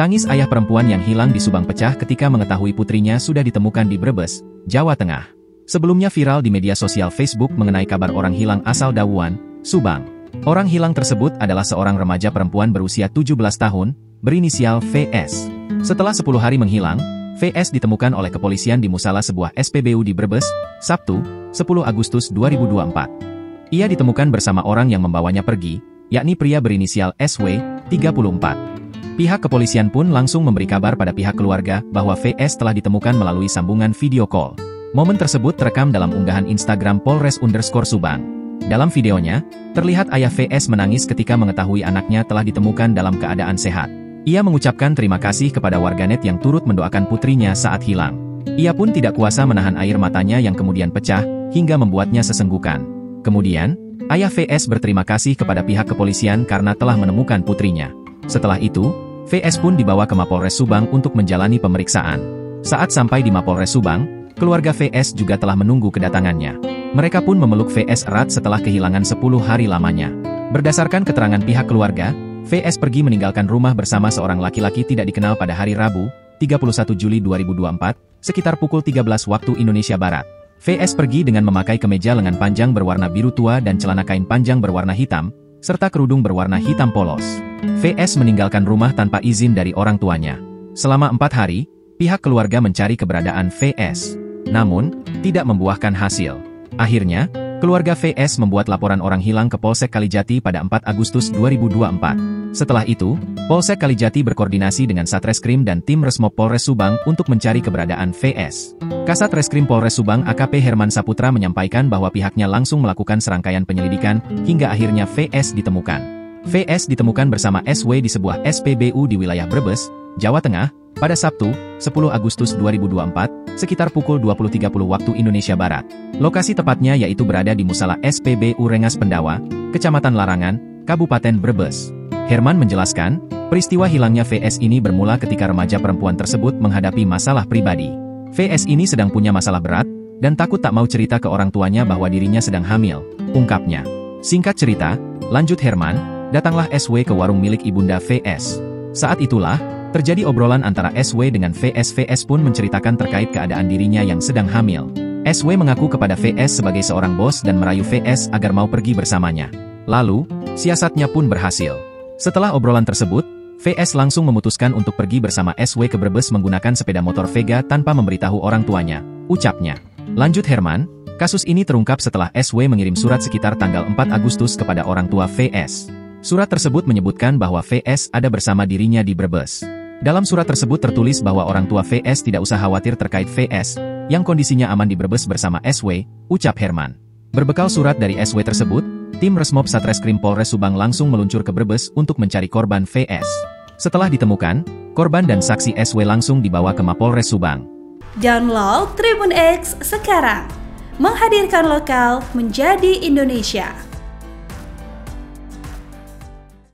Tangis ayah perempuan yang hilang di Subang pecah ketika mengetahui putrinya sudah ditemukan di Brebes, Jawa Tengah. Sebelumnya viral di media sosial Facebook mengenai kabar orang hilang asal Dawuan, Subang. Orang hilang tersebut adalah seorang remaja perempuan berusia 17 tahun, berinisial VS. Setelah 10 hari menghilang, VS ditemukan oleh kepolisian di musala sebuah SPBU di Brebes, Sabtu, 10 Agustus 2024. Ia ditemukan bersama orang yang membawanya pergi, yakni pria berinisial SW, 34. Pihak kepolisian pun langsung memberi kabar pada pihak keluarga bahwa VS telah ditemukan melalui sambungan video call. Momen tersebut terekam dalam unggahan Instagram Polres_Subang. Dalam videonya, terlihat ayah VS menangis ketika mengetahui anaknya telah ditemukan dalam keadaan sehat. Ia mengucapkan terima kasih kepada warganet yang turut mendoakan putrinya saat hilang. Ia pun tidak kuasa menahan air matanya yang kemudian pecah, hingga membuatnya sesenggukan. Kemudian, ayah VS berterima kasih kepada pihak kepolisian karena telah menemukan putrinya. Setelah itu, VS pun dibawa ke Mapolres Subang untuk menjalani pemeriksaan. Saat sampai di Mapolres Subang, keluarga VS juga telah menunggu kedatangannya. Mereka pun memeluk VS erat setelah kehilangan 10 hari lamanya. Berdasarkan keterangan pihak keluarga, VS pergi meninggalkan rumah bersama seorang laki-laki tidak dikenal pada hari Rabu, 31 Juli 2024, sekitar pukul 13 waktu Indonesia Barat. VS pergi dengan memakai kemeja lengan panjang berwarna biru tua dan celana kain panjang berwarna hitam, serta kerudung berwarna hitam polos. VS meninggalkan rumah tanpa izin dari orang tuanya. Selama 4 hari, pihak keluarga mencari keberadaan VS. Namun, tidak membuahkan hasil. Akhirnya, keluarga VS membuat laporan orang hilang ke Polsek Kalijati pada 4 Agustus 2024. Setelah itu, Polsek Kalijati berkoordinasi dengan Satreskrim dan tim Resmob Polres Subang untuk mencari keberadaan VS. Kasat Reskrim Polres Subang AKP Herman Saputra menyampaikan bahwa pihaknya langsung melakukan serangkaian penyelidikan hingga akhirnya VS ditemukan. VS ditemukan bersama SW di sebuah SPBU di wilayah Brebes, Jawa Tengah, pada Sabtu, 10 Agustus 2024, sekitar pukul 20.30 waktu Indonesia Barat. Lokasi tepatnya yaitu berada di musala SPBU Rengas Pendawa, Kecamatan Larangan, Kabupaten Brebes. Herman menjelaskan, peristiwa hilangnya VS ini bermula ketika remaja perempuan tersebut menghadapi masalah pribadi. VS ini sedang punya masalah berat, dan takut tak mau cerita ke orang tuanya bahwa dirinya sedang hamil, ungkapnya. Singkat cerita, lanjut Herman, datanglah SW ke warung milik ibunda VS. Saat itulah, terjadi obrolan antara SW dengan VS. VS pun menceritakan terkait keadaan dirinya yang sedang hamil. SW mengaku kepada VS sebagai seorang bos dan merayu VS agar mau pergi bersamanya. Lalu, siasatnya pun berhasil. Setelah obrolan tersebut, VS langsung memutuskan untuk pergi bersama SW ke Brebes menggunakan sepeda motor Vega tanpa memberitahu orang tuanya, ucapnya. Lanjut Herman, kasus ini terungkap setelah SW mengirim surat sekitar tanggal 4 Agustus kepada orang tua VS. Surat tersebut menyebutkan bahwa VS ada bersama dirinya di Brebes. Dalam surat tersebut tertulis bahwa orang tua VS tidak usah khawatir terkait VS, yang kondisinya aman di Brebes bersama SW, ucap Herman. Berbekal surat dari SW tersebut, tim Resmob Satreskrim Polres Subang langsung meluncur ke Brebes untuk mencari korban VS. Setelah ditemukan, korban dan saksi SW langsung dibawa ke Mapolres Subang. Download Tribun X sekarang, menghadirkan lokal menjadi Indonesia.